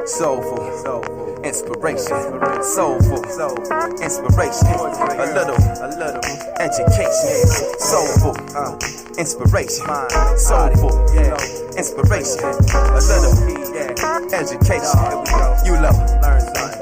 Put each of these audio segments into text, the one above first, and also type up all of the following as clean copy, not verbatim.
Soulful, inspiration, soulful, inspiration, a little education, soulful, inspiration, soulful, inspiration, a little education. You learn something.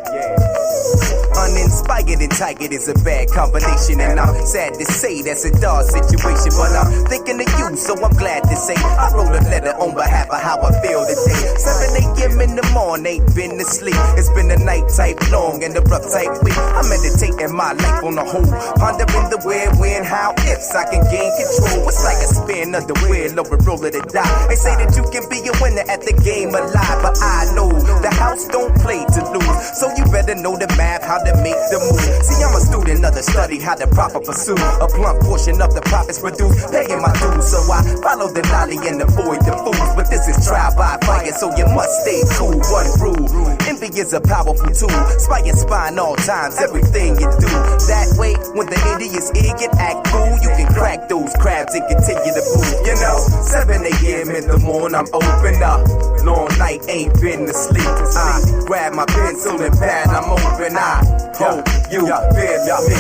Uninspired and tired is a bad combination, and I'm sad to say that's a dark situation, but I'm thinking of you, so I'm glad to say I wrote a letter on behalf of how I feel today. 7 a.m. in the morning, ain't been to sleep. It's been a night type long and a rough type week. I'm meditating my life on the whole, pondering the where, when, how, ifs I can gain control. It's like a spin of the wheel or a roll of the die. They say that you can be a winner at the game of life, but I know the house don't play to lose, so you better know the math, how to make the move. See, I'm a student of the study, how to proper pursue a blunt portion of the profits produced, paying my dues, so I follow the lolly and avoid the fools. But this is trial by fire, so you must stay cool. One rule, envy is a powerful tool, spine all times, everything you do. That way, when the idiot's ear get act cool, you can crack those crabs and continue to move. You know, 7 a.m. in the morning, I'm open up. Long night, ain't been to sleep. I grab my pencil and pad, I'm open. I hope you feel me.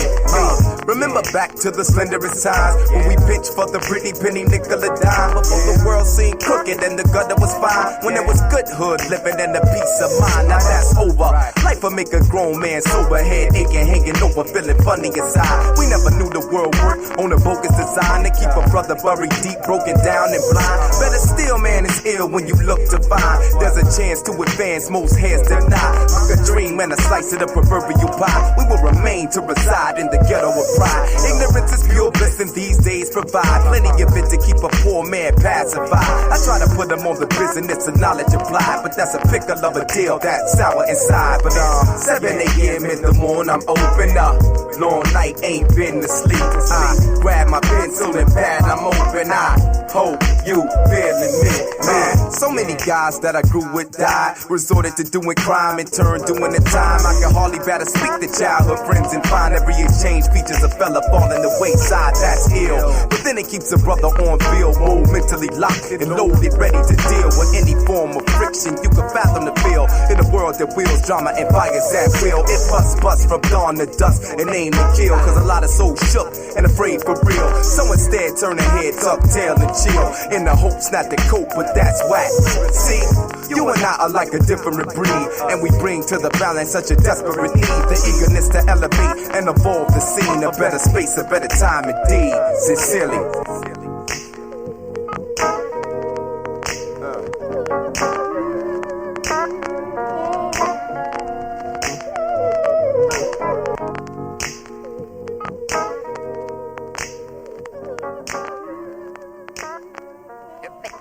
Remember back to the slenderest times when we pitched for the pretty penny nickel a dime, before the world seemed crooked and the gutter was fine, when there was good hood living and a peace of mind. Now that's over. Life will make a grown man sober, head aching, hanging over, feeling funny inside. We never knew the world worked on a bogus design to keep a brother buried deep, broken down and blind. Better still, man, it's ill when you look to find there's a chance to advance, most heads deny. Like a dream and a slice of the proverbial pie, we will remain to reside in the ghetto of pride. Ignorance is pure bliss, and these days provide plenty of it to keep a poor man pacified. I try to put him on the business of knowledge applied, but that's a pickle of a deal that's sour inside. But 7 a.m. in the morning, I'm open up. Long night, ain't been to sleep. I grab my pencil and pad, I'm open. I hope you feeling me, man. So many guys that I grew with died, resorted to doing crime and turned doing the time. I can hardly better speak to childhood friends and find every exchange features a fella falling the wayside. That's ill, but then it keeps a brother on field mode, mentally locked and loaded, ready to deal with any form of friction you can fathom to feel in a world that wheels drama and fires at will. It bust from dawn to dusk and aim to kill, cause a lot of souls shook and afraid for real. So instead turn their head, tuck tail and chill, in the hopes not to cope, but that's whack. See, you and I are like a different breed, and we bring to the balance such a desperate need, the eagerness to elevate and evolve the scene, a better space, a better time indeed. Sincerely.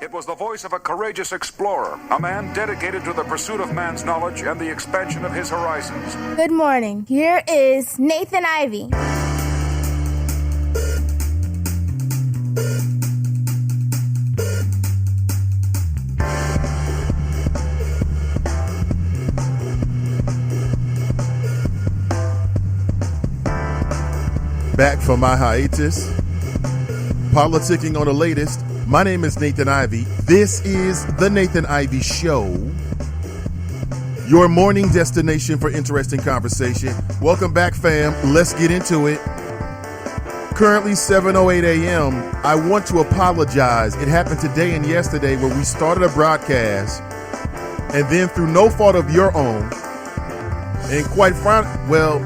It was the voice of a courageous explorer, a man dedicated to the pursuit of man's knowledge and the expansion of his horizons. Good morning. Here is Nathan Ivey. Back from my hiatus, politicking on the latest. My name is Nathan Ivey. This is the Nathan Ivey Show, your morning destination for interesting conversation. Welcome back, fam. Let's get into it. Currently 7:08 a.m. I want to apologize. It happened today and yesterday where we started a broadcast, and then through no fault of your own, and quite frankly, well,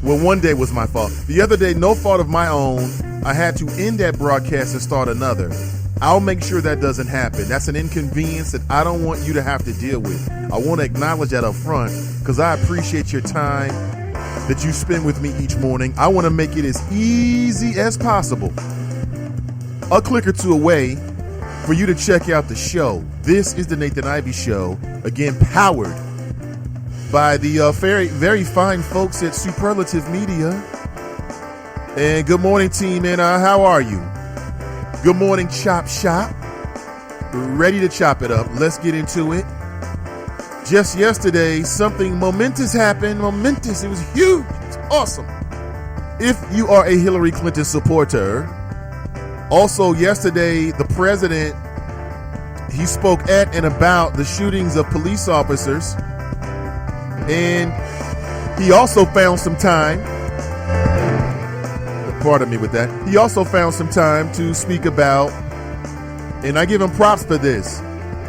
one day was my fault. The other day, no fault of my own, I had to end that broadcast and start another. I'll make sure that doesn't happen. That's an inconvenience that I don't want you to have to deal with. I want to acknowledge that up front because I appreciate your time that you spend with me each morning. I want to make it as easy as possible, a click or two away, for you to check out the show. This is the Nathan Ivey Show, again powered by the very, very fine folks at Superlative Media. And good morning, team, and how are you? Good morning, Chop Shop. Ready to chop it up. Let's get into it. Just yesterday, something momentous happened. Momentous. It was huge. It's awesome. If you are a Hillary Clinton supporter, also yesterday, the president, He spoke at and about the shootings of police officers. And he also found some time, pardon me with that, he also found some time to speak about, and I give him props for this,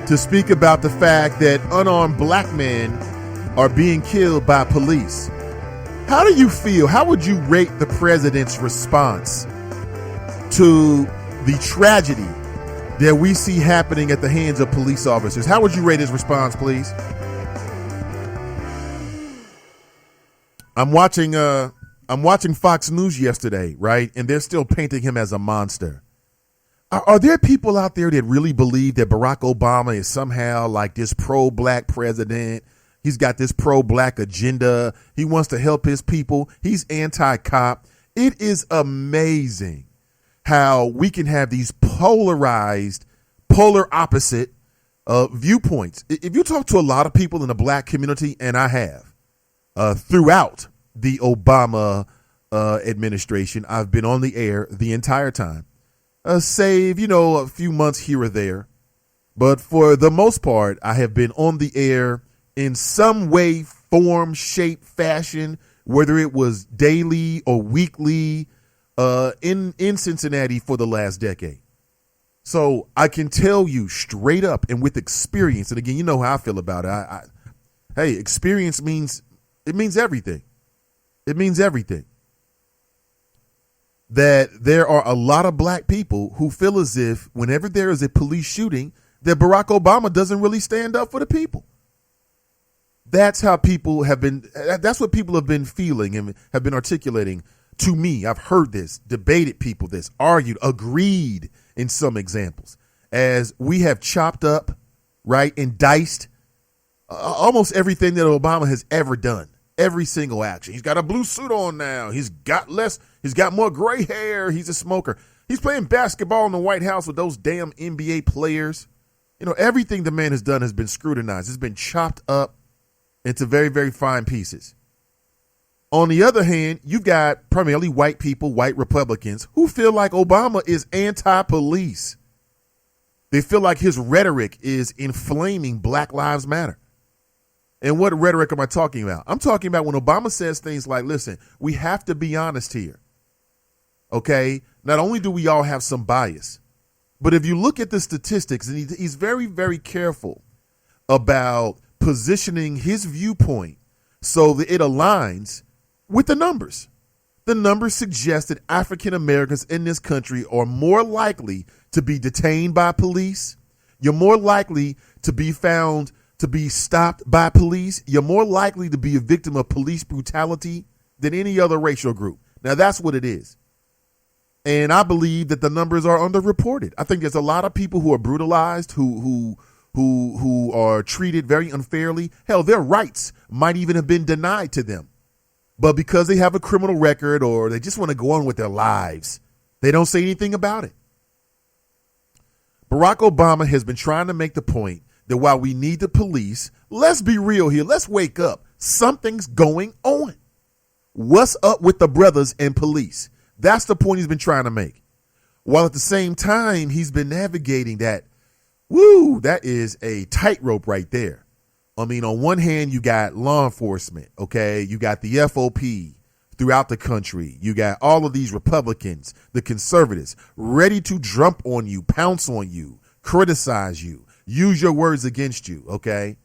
to speak about the fact that unarmed black men are being killed by police. How do you feel? How would you rate the president's response to the tragedy that we see happening at the hands of police officers? How would you rate his response, please? I'm watching Fox News yesterday, right? And they're still painting him as a monster. Are there people out there that really believe that Barack Obama is somehow like this pro-black president? He's got this pro-black agenda. He wants to help his people. He's anti-cop. It is amazing how we can have these polarized, polar opposite viewpoints. If you talk to a lot of people in the black community, and I have, throughout the Obama administration, I've been on the air the entire time, save, a few months here or there. But for the most part, I have been on the air in some way, form, shape, fashion, whether it was daily or weekly, in Cincinnati for the last decade. So I can tell you straight up and with experience, and again, you know how I feel about it. Hey, experience means everything. It means everything. That there are a lot of black people who feel as if whenever there is a police shooting, that Barack Obama doesn't really stand up for the people. That's how people have been. That's what people have been feeling and have been articulating to me. I've heard this, debated people this, argued, agreed in some examples, as we have chopped up, right, and diced almost everything that Obama has ever done. Every single action. He's got a blue suit on now. He's got more gray hair. He's a smoker. He's playing basketball in the White House with those damn NBA players. Everything the man has done has been scrutinized. It's been chopped up into very, very fine pieces. On the other hand, you've got primarily white people, white Republicans, who feel like Obama is anti-police. They feel like his rhetoric is inflaming Black Lives Matter. And what rhetoric am I talking about? I'm talking about when Obama says things like, listen, we have to be honest here. Okay, not only do we all have some bias, but if you look at the statistics, and he's very, very careful about positioning his viewpoint so that it aligns with the numbers. The numbers suggest that African Americans in this country are more likely to be detained by police. You're more likely to be found to be stopped by police. You're more likely to be a victim of police brutality than any other racial group. Now, that's what it is. And I believe that the numbers are underreported. I think there's a lot of people who are brutalized, who are treated very unfairly. Hell, their rights might even have been denied to them. But because they have a criminal record or they just want to go on with their lives, they don't say anything about it. Barack Obama has been trying to make the point that while we need the police, let's be real here. Let's wake up. Something's going on. What's up with the brothers and police? That's the point he's been trying to make. While at the same time, he's been navigating that. Woo, that is a tightrope right there. I mean, on one hand, you got law enforcement, okay? You got the FOP throughout the country. You got all of these Republicans, the conservatives, ready to jump on you, pounce on you, criticize you, use your words against you, okay?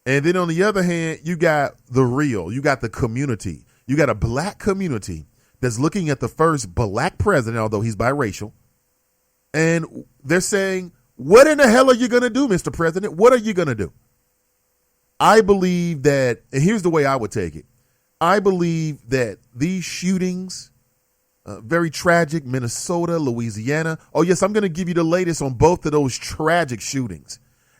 And then on the other hand, you got you got the community. You got a black community that's looking at the first black president, although he's biracial, and they're saying, what in the hell are you going to do, Mr. President? What are you going to do? I believe that, and here's the way I would take it. I believe that these shootings, very tragic, Minnesota, Louisiana. Oh, yes, I'm going to give you the latest on both of those tragic shootings.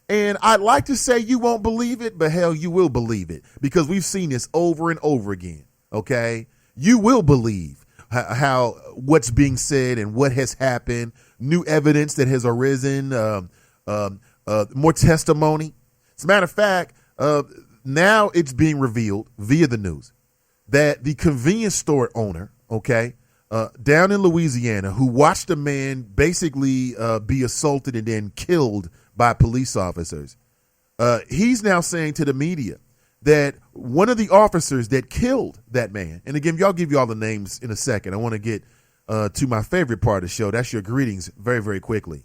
And I'd like to say you won't believe it, but hell, you will believe it because we've seen this over and over again. OK, you will believe how what's being said and what has happened. New evidence that has arisen, more testimony. As a matter of fact, now it's being revealed via the news that the convenience store owner, okay, down in Louisiana, who watched a man basically be assaulted and then killed by police officers. He's now saying to the media that one of the officers that killed that man, and again, I'll give you all the names in a second. I want to get to my favorite part of the show. That's your greetings very, very quickly.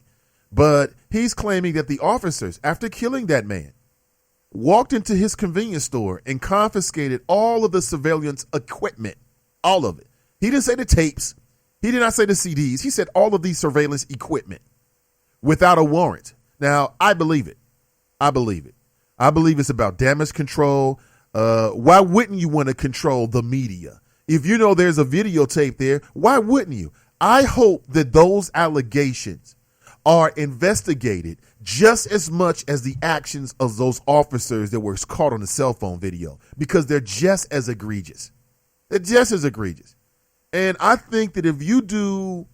But he's claiming that the officers, after killing that man, walked into his convenience store and confiscated all of the surveillance equipment, all of it. He didn't say the tapes. He did not say the CDs. He said all of these surveillance equipment without a warrant. Now, I believe it. I believe it. I believe it's about damage control. Why wouldn't you want to control the media? If you know there's a videotape there, why wouldn't you? I hope that those allegations are investigated just as much as the actions of those officers that were caught on the cell phone video, because they're just as egregious. They're just as egregious. And I think that if you do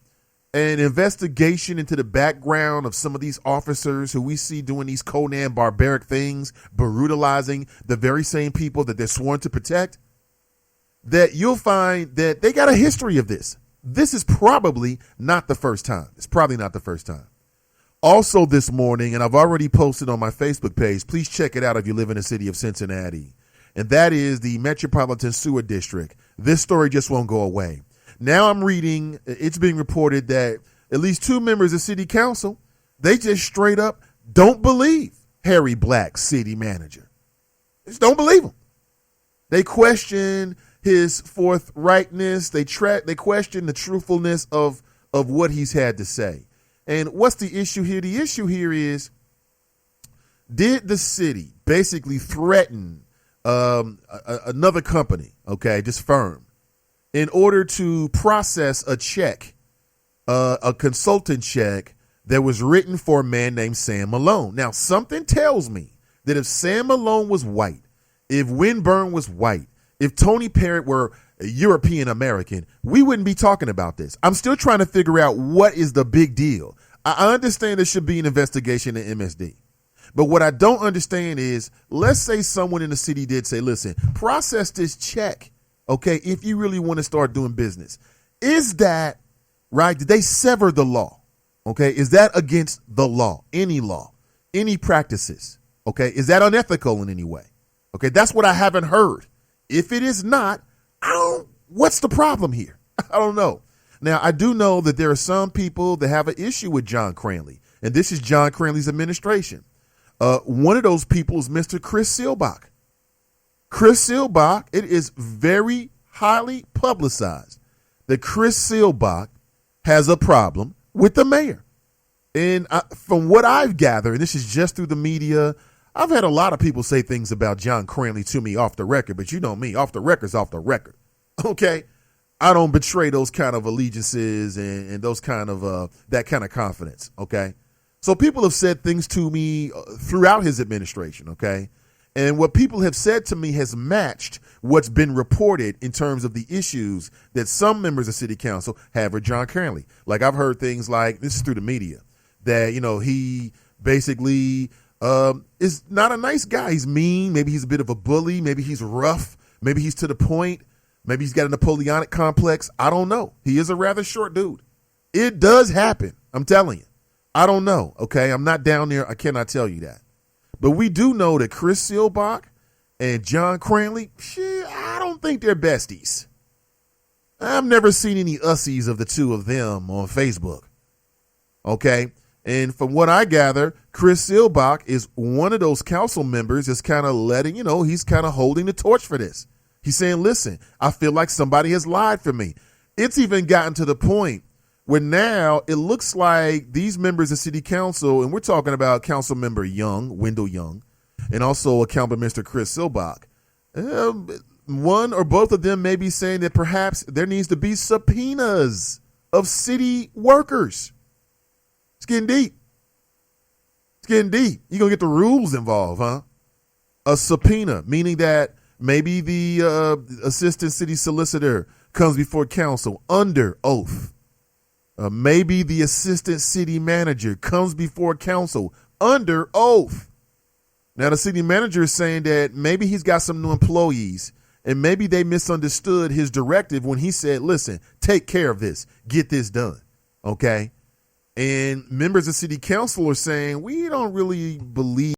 an investigation into the background of some of these officers who we see doing these Conan barbaric things, brutalizing the very same people that they're sworn to protect, that you'll find that they got a history of this. This is probably not the first time. It's probably not the first time. Also this morning, and I've already posted on my Facebook page, please check it out if you live in the city of Cincinnati, and that is the Metropolitan Sewer District. This story just won't go away. Now I'm reading, it's being reported that at least 2 members of city council, they just straight up don't believe Harry Black, city manager. Just don't believe him. They question his forthrightness. They question the truthfulness of what he's had to say. And what's the issue here? The issue here is, did the city basically threaten another company, okay, this firm, in order to process a check, a consultant check that was written for a man named Sam Malone? Now, something tells me that if Sam Malone was white, if Winburn was white, if Tony Parrott were European American, we wouldn't be talking about this. I'm still trying to figure out what is the big deal. I understand there should be an investigation in MSD. But what I don't understand is, let's say someone in the city did say, listen, process this check, okay, if you really want to start doing business. Is that right? Did they sever the law? Okay, is that against the law, any practices? Okay, is that unethical in any way? Okay, that's what I haven't heard. If it is not, what's the problem here? I don't know. Now, I do know that there are some people that have an issue with John Cranley, and this is John Cranley's administration. One of those people is Mr. Chris Silbach. Chris Silbach, it is very highly publicized that Chris Silbach has a problem with the mayor. And from what I've gathered, and this is just through the media, I've had a lot of people say things about John Cranley to me off the record, but you know me, off the record's off the record. Okay. I don't betray those kind of allegiances and those kind of that kind of confidence. OK, so people have said things to me throughout his administration. OK, and what people have said to me has matched what's been reported in terms of the issues that some members of city council have with John Cranley. Like, I've heard things like, this is through the media, that, you know, he basically is not a nice guy. He's mean. Maybe he's a bit of a bully. Maybe he's rough. Maybe he's to the point. Maybe he's got a Napoleonic complex. I don't know. He is a rather short dude. It does happen. I'm telling you. I don't know. Okay. I'm not down there. I cannot tell you that. But we do know that Chris Silbach and John Cranley, I don't think they're besties. I've never seen any ussies of the two of them on Facebook. Okay. And from what I gather, Chris Silbach is one of those council members that's kind of letting, you know, he's kind of holding the torch for this. He's saying, listen, I feel like somebody has lied for me. It's even gotten to the point where now it looks like these members of city council, and we're talking about council member Young, Wendell Young, and also a council Mr. Chris Silbach. One or both of them may be saying that perhaps there needs to be subpoenas of city workers. It's getting deep. It's getting deep. You're going to get the rules involved, huh? A subpoena, meaning that maybe the assistant city solicitor comes before council under oath. Maybe the assistant city manager comes before council under oath. Now, the city manager is saying that maybe he's got some new employees and maybe they misunderstood his directive when he said, listen, take care of this, get this done. Okay. And members of city council are saying, we don't really believe